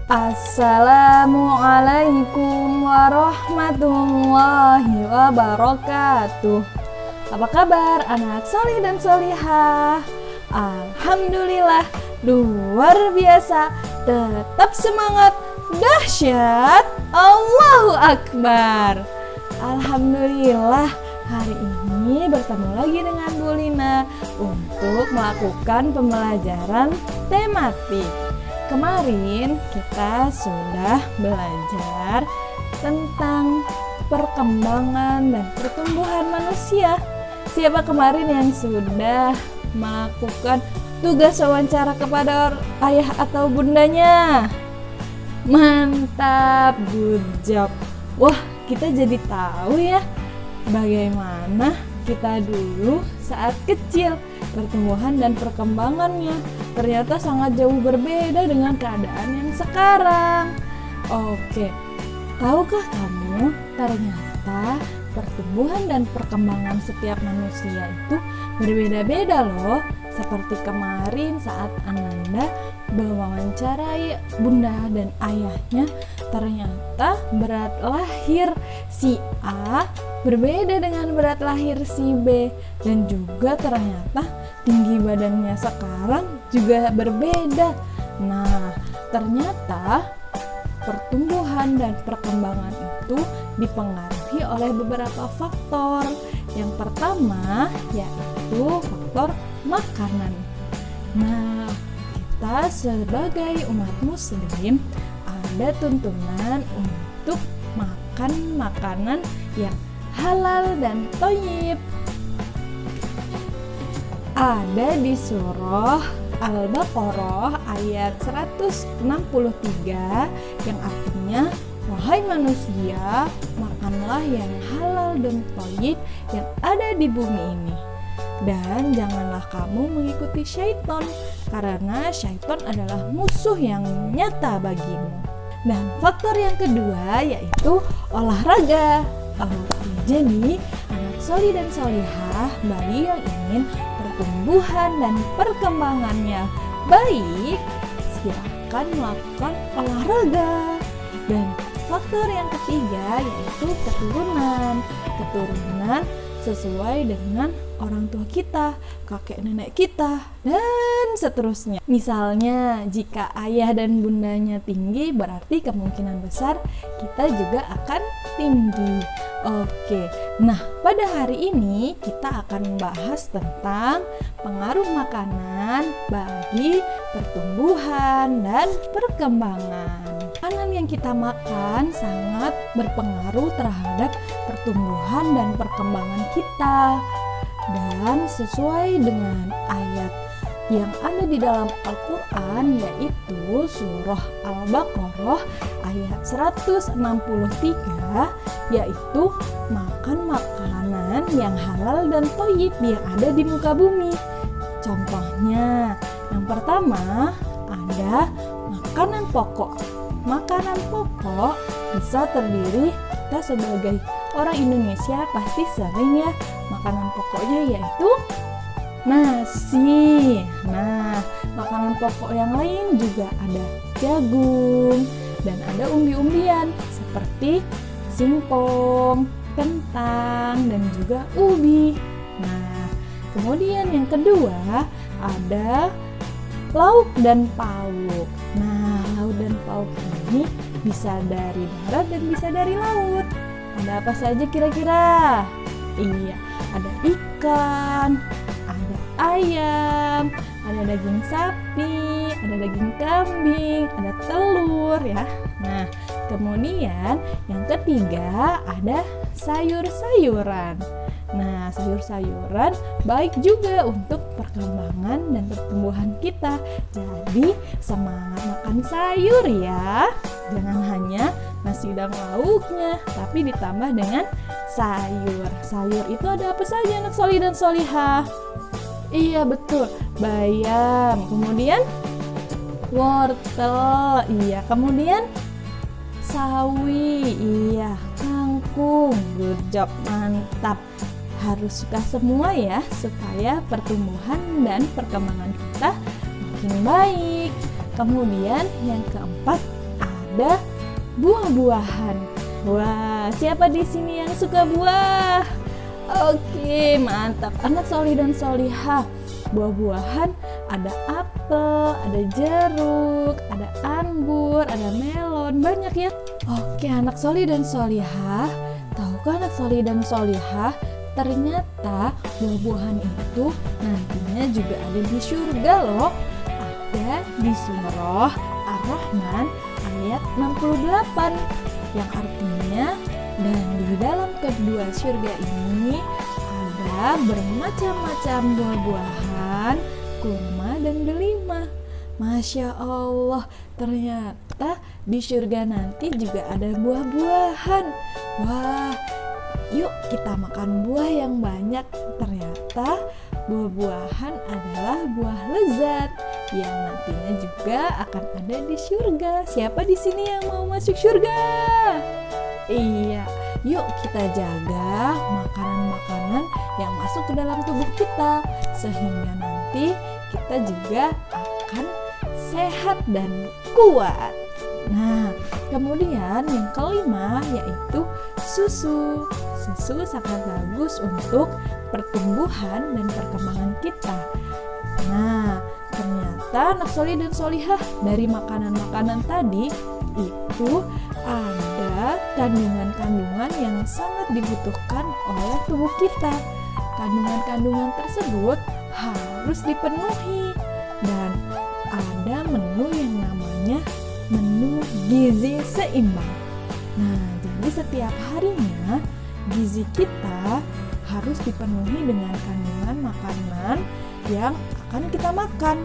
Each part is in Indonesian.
Assalamualaikum warahmatullahi wabarakatuh. Apa kabar anak solih dan solihah? Alhamdulillah, luar biasa. Tetap semangat, dahsyat, Allahu Akbar. Alhamdulillah, hari ini bertemu lagi dengan Bu Lina untuk melakukan pembelajaran tematik. Kemarin kita sudah belajar tentang perkembangan dan pertumbuhan manusia. Siapa kemarin yang sudah melakukan tugas wawancara kepada ayah atau bundanya? Mantap, good job. Wah, kita jadi tahu ya bagaimana kita dulu saat kecil, pertumbuhan dan perkembangannya ternyata sangat jauh berbeda dengan keadaan yang sekarang. Oke, tahukah kamu ternyata pertumbuhan dan perkembangan setiap manusia itu berbeda-beda loh. Seperti kemarin saat Ananda mewawancarai bunda dan ayahnya, ternyata berat lahir si A berbeda dengan berat lahir si B, dan juga ternyata tinggi badannya sekarang juga berbeda. Nah, ternyata pertumbuhan dan perkembangan itu dipengaruhi oleh beberapa faktor. Yang pertama yaitu faktor makanan. Nah, kita sebagai umat muslim ada tuntunan untuk makan makanan yang halal dan thayyib. Ada di surah Al-Baqarah ayat 163 yang artinya, wahai manusia, makanlah yang halal dan thayyib yang ada di bumi ini. Dan janganlah kamu mengikuti syaitan, karena syaitan adalah musuh yang nyata bagimu. Dan faktor yang kedua yaitu olahraga. Jadi anak soli dan solihah, bagi yang ingin pertumbuhan dan perkembangannya baik, silakan melakukan olahraga. Dan faktor yang ketiga yaitu keturunan sesuai dengan orang tua kita, kakek nenek kita, dan seterusnya. Misalnya jika ayah dan bundanya tinggi, berarti kemungkinan besar kita juga akan tinggi. Oke, nah pada hari ini kita akan membahas tentang pengaruh makanan bagi pertumbuhan dan perkembangan. Makanan yang kita makan sangat berpengaruh terhadap pertumbuhan dan perkembangan kita. Dan sesuai dengan ayat yang ada di dalam Al-Quran, yaitu surah Al-Baqarah ayat 163, yaitu makan makanan yang halal dan thayyib yang ada di muka bumi. Contohnya, yang pertama ada makanan pokok. Makanan pokok bisa terdiri, kita sebagai orang Indonesia pasti sering ya, makanan pokoknya yaitu nasi. Nah, makanan pokok yang lain juga ada jagung dan ada umbi-umbian seperti singkong, kentang, dan juga ubi. Nah, kemudian yang kedua ada lauk dan pauk. Nah, lauk dan pauk ini bisa dari darat dan bisa dari laut. Ada apa saja kira-kira? Iya, ada ikan, ada ayam, ada daging sapi, ada daging kambing, ada telur ya. Nah, kemudian yang ketiga ada sayur-sayuran. Nah, sayur-sayuran baik juga untuk perkembangan dan pertumbuhan kita. Jadi, semangat makan sayur ya. Jangan hanya nasi dan lauknya, tapi ditambah dengan sayur. Sayur itu ada apa saja anak solih dan solihah? Iya betul, bayam, kemudian wortel, iya, kemudian sawi, iya, kangkung. Good job, mantap. Harus suka semua ya, supaya pertumbuhan dan perkembangan kita makin baik. Kemudian yang keempat ada buah-buahan. Wah, siapa di sini yang suka buah? Oke, mantap. Anak solih dan solihah. Buah-buahan ada apel, ada jeruk, ada anggur, ada melon, banyak ya. Oke, anak solih dan solihah. Tahukah anak solih dan solihah, ternyata buah-buahan itu nantinya juga ada di surga loh. Ada di surah Ar-Rahman ayat 68 yang artinya, dan di dalam kedua surga ini ada bermacam-macam buah-buahan, kurma dan delima. Masya Allah, ternyata di surga nanti juga ada buah-buahan. Wah, yuk kita makan buah yang banyak. Ternyata buah-buahan adalah buah lezat yang nantinya juga akan ada di surga. Siapa di sini yang mau masuk surga? Iya, yuk kita jaga makanan-makanan yang masuk ke dalam tubuh kita, sehingga nanti kita juga akan sehat dan kuat. Nah, kemudian yang kelima yaitu susu. Susu sangat bagus untuk pertumbuhan dan perkembangan kita. Nah, ternyata anak solih dan solihah, dari makanan-makanan tadi itu ada kandungan-kandungan yang sangat dibutuhkan oleh tubuh kita. Kandungan-kandungan tersebut harus dipenuhi, dan ada menu yang namanya menu gizi seimbang. Nah, jadi setiap harinya gizi kita harus dipenuhi dengan kandungan makanan yang akan kita makan.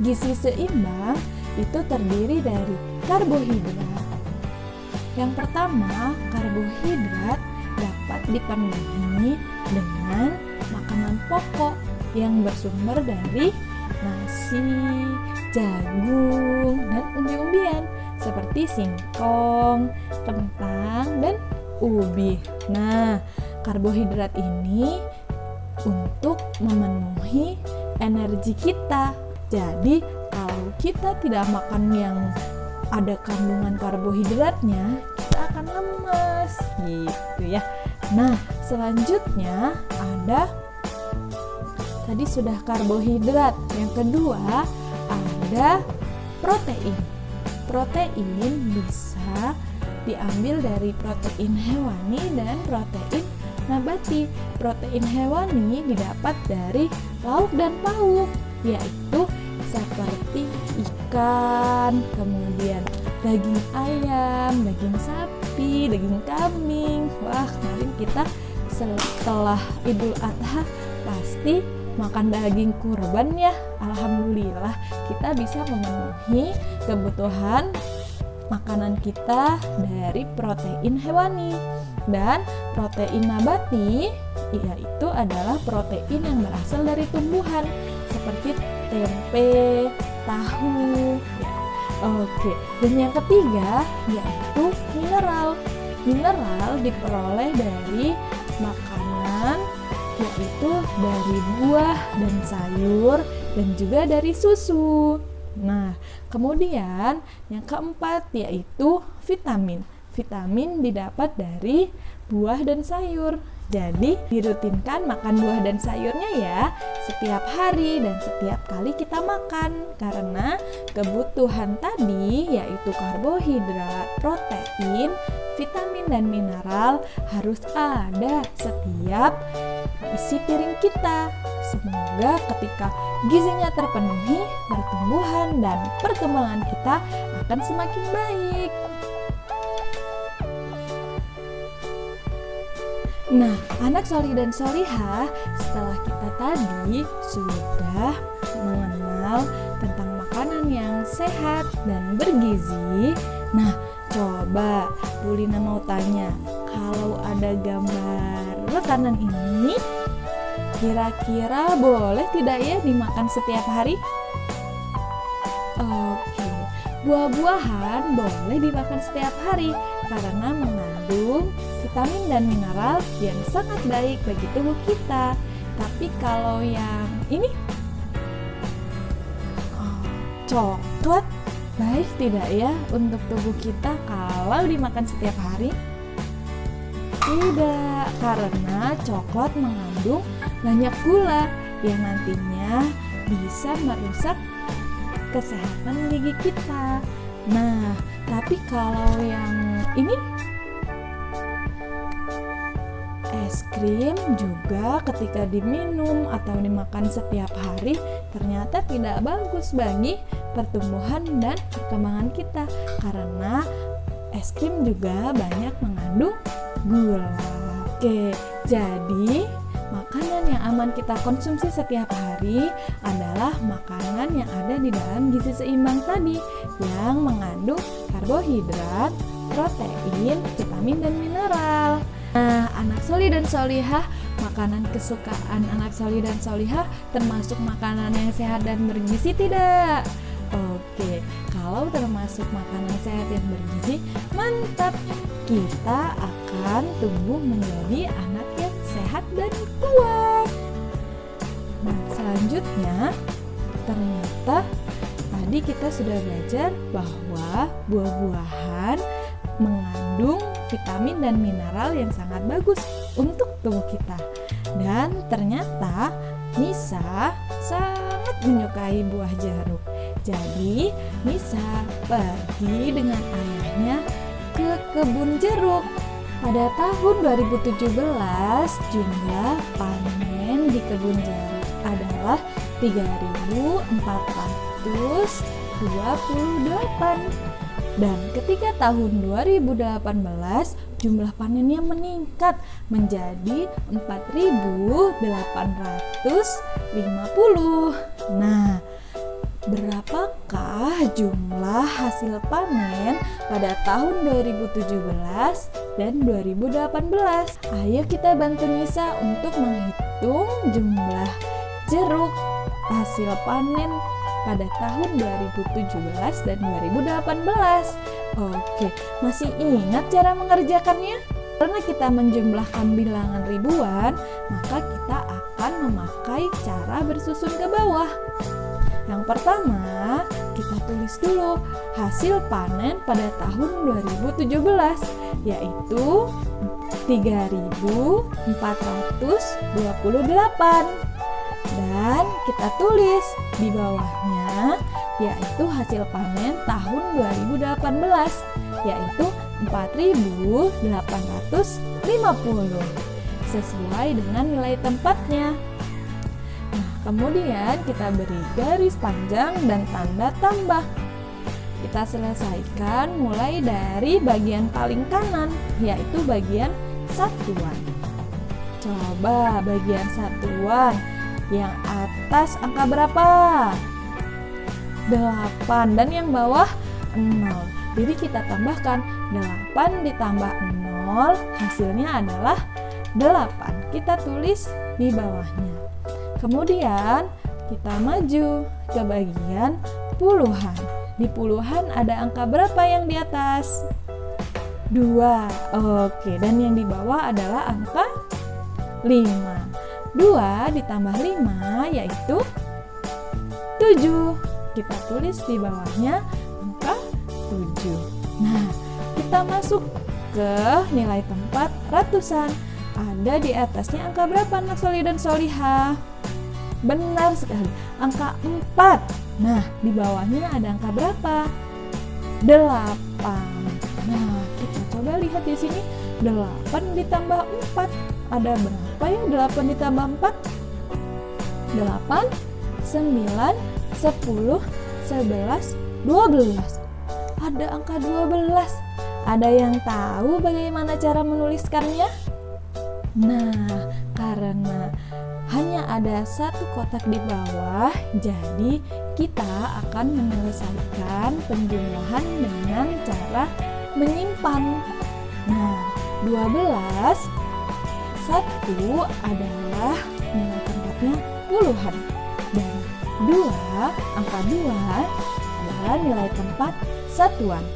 Gizi seimbang itu terdiri dari karbohidrat. Yang pertama, karbohidrat dapat dipenuhi dengan makanan pokok yang bersumber dari nasi, jagung, dan umbi-umbian seperti singkong, kentang, dan ubi. Nah, karbohidrat ini untuk memenuhi energi kita. Jadi, kalau kita tidak makan yang ada kandungan karbohidratnya, kita akan lemas gitu ya. Nah, selanjutnya ada, tadi sudah karbohidrat. Yang kedua ada protein. Protein bisa diambil dari protein hewani dan protein nabati. Protein hewani didapat dari lauk dan pauk, yaitu seperti ikan, kemudian daging ayam, daging sapi, daging kambing. Wah, kemarin kita setelah Idul Adha pasti makan daging kurban ya. Alhamdulillah kita bisa memenuhi kebutuhan makanan kita dari protein hewani. Dan protein nabati yaitu adalah protein yang berasal dari tumbuhan seperti tempe, tahu ya. Oke, dan yang ketiga yaitu mineral. Mineral diperoleh dari makanan, yaitu dari buah dan sayur, dan juga dari susu. Nah, kemudian yang keempat yaitu vitamin. Vitamin didapat dari buah dan sayur. Jadi dirutinkan makan buah dan sayurnya ya setiap hari dan setiap kali kita makan, karena kebutuhan tadi yaitu karbohidrat, protein, vitamin dan mineral harus ada setiap isi piring kita. Semoga ketika gizinya terpenuhi, pertumbuhan dan perkembangan kita akan semakin baik. Nah, anak solih dan solihah, setelah kita tadi sudah mengenal tentang makanan yang sehat dan bergizi. Nah, coba Bu Lina mau tanya, kalau ada gambar makanan ini, kira-kira boleh tidak ya dimakan setiap hari? Oke, buah-buahan boleh dimakan setiap hari karena mengandung vitamin dan mineral yang sangat baik bagi tubuh kita. Tapi kalau yang ini coklat, Baik tidak ya untuk tubuh kita kalau dimakan setiap hari? Tidak, karena coklat mengandung banyak gula yang nantinya bisa merusak kesehatan gigi kita. Nah, tapi kalau yang ini es krim juga ketika diminum atau dimakan setiap hari ternyata tidak bagus bagi pertumbuhan dan perkembangan kita karena es krim juga banyak mengandung gula. Oke, jadi makanan yang aman kita konsumsi setiap hari adalah makanan yang ada di dalam gizi seimbang tadi yang mengandung karbohidrat, protein, vitamin, dan mineral. Nah, anak soli dan solihah, makanan kesukaan anak soli dan solihah termasuk makanan yang sehat dan bergizi tidak? Oke, kalau termasuk makanan sehat yang bergizi, mantap! Kita akan tumbuh menjadi anak yang sehat dan kuat. Nah, selanjutnya ternyata tadi kita sudah belajar bahwa buah-buahan mengandung vitamin dan mineral yang sangat bagus untuk tubuh kita. Dan ternyata Nisa sangat menyukai buah jeruk. Jadi Nisa pergi dengan ayahnya ke kebun jeruk. Pada tahun 2017 jumlah panen di kebun jeruk adalah 3.428 dan ketika tahun 2018 jumlah panennya meningkat menjadi 4.850. Nah, berapakah jumlah hasil panen pada tahun 2017 dan 2018? Ayo kita bantu Nisa untuk menghitung jumlah jeruk hasil panen pada tahun 2017 dan 2018. Oke, masih ingat cara mengerjakannya? Karena kita menjumlahkan bilangan ribuan, maka kita akan memakai cara bersusun ke bawah. Yang pertama, kita tulis dulu hasil panen pada tahun 2017, yaitu 3.428. Dan kita tulis di bawahnya, yaitu hasil panen tahun 2018, yaitu 4.850, sesuai dengan nilai tempatnya. Kemudian kita beri garis panjang dan tanda tambah. Kita selesaikan mulai dari bagian paling kanan, yaitu bagian satuan. Coba bagian satuan yang atas angka berapa? 8 dan yang bawah 0. Jadi kita tambahkan 8 ditambah 0 hasilnya adalah 8. Kita tulis di bawahnya. Kemudian kita maju ke bagian puluhan. Di puluhan ada angka berapa yang di atas? 2. Oke, dan yang di bawah adalah angka 5. 2 ditambah 5 yaitu 7. Kita tulis di bawahnya angka 7. Nah, kita masuk ke nilai tempat ratusan. Ada di atasnya angka berapa anak soli dan solihah? Benar sekali, angka 4. Nah, di bawahnya ada angka berapa? 8. Nah, kita coba lihat di sini. 8 ditambah 4. Ada berapa ya 8 ditambah 4? 8, 9, 10, 11, 12. Ada angka 12. Ada yang tahu bagaimana cara menuliskannya? Nah, karena hanya ada satu kotak di bawah, jadi kita akan menyelesaikan penjumlahan dengan cara menyimpan. Nah, 12, 1 adalah nilai tempatnya puluhan, dan 2, angka 2 adalah nilai tempat satuan.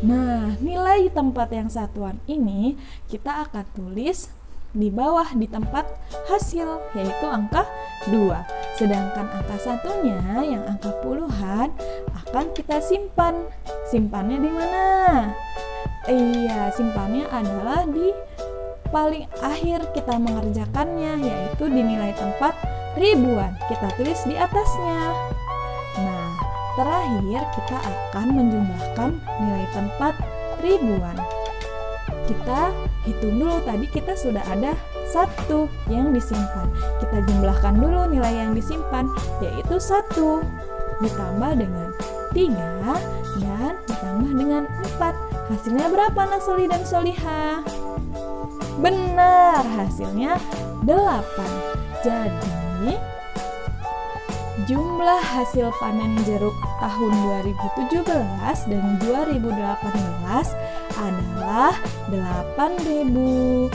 Nah, nilai tempat yang satuan ini kita akan tulis di bawah di tempat hasil, yaitu angka 2. Sedangkan angka satunya yang angka puluhan akan akan kita simpan. Simpannya di mana? Iya, simpannya adalah di paling akhir kita mengerjakannya, yaitu di nilai tempat ribuan. Kita tulis di atasnya. Nah, terakhir kita akan menjumlahkan nilai tempat ribuan. Kita hitung dulu, tadi kita sudah ada 1 yang disimpan. Kita jumlahkan dulu nilai yang disimpan, yaitu 1 ditambah dengan 3 dan ditambah dengan 4. Hasilnya berapa anak solih dan solihah? Benar, hasilnya 8. Jadi jumlah hasil panen jeruk tahun 2017 dan 2018 adalah 8.278.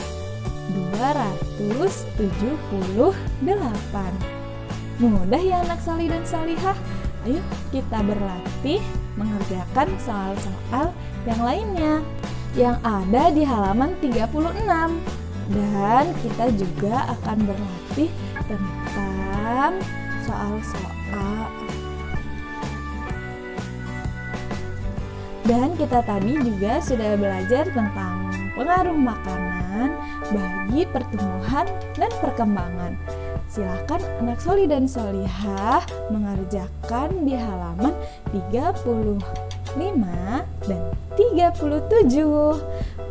Mudah ya anak solih dan solihah? Ayo kita berlatih mengerjakan soal-soal yang lainnya yang ada di halaman 36. Dan kita juga akan berlatih tentang soal-soal. Dan kita tadi juga sudah belajar tentang pengaruh makanan bagi pertumbuhan dan perkembangan. Silakan anak solih dan solihah mengerjakan di halaman 35 dan 37.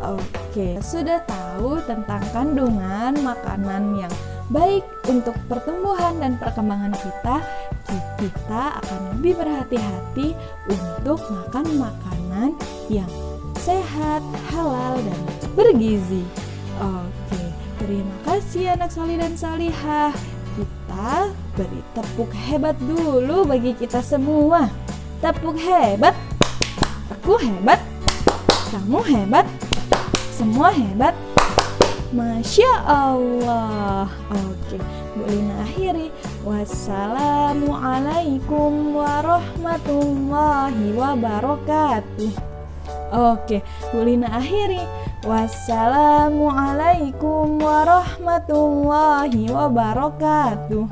Oke, sudah tahu tentang kandungan makanan yang baik untuk pertumbuhan dan perkembangan kita akan lebih berhati-hati untuk makan makanan yang sehat, halal, dan bergizi. Oke, terima kasih anak solih dan solihah. Kita beri tepuk hebat dulu bagi kita semua. Tepuk hebat. Aku hebat. Kamu hebat. Semua hebat. Masya Allah. Oke, Bu Lina akhiri. Wassalamualaikum warahmatullahi wabarakatuh. Oke, Bu Lina akhiri. Wassalamualaikum warahmatullahi wabarakatuh.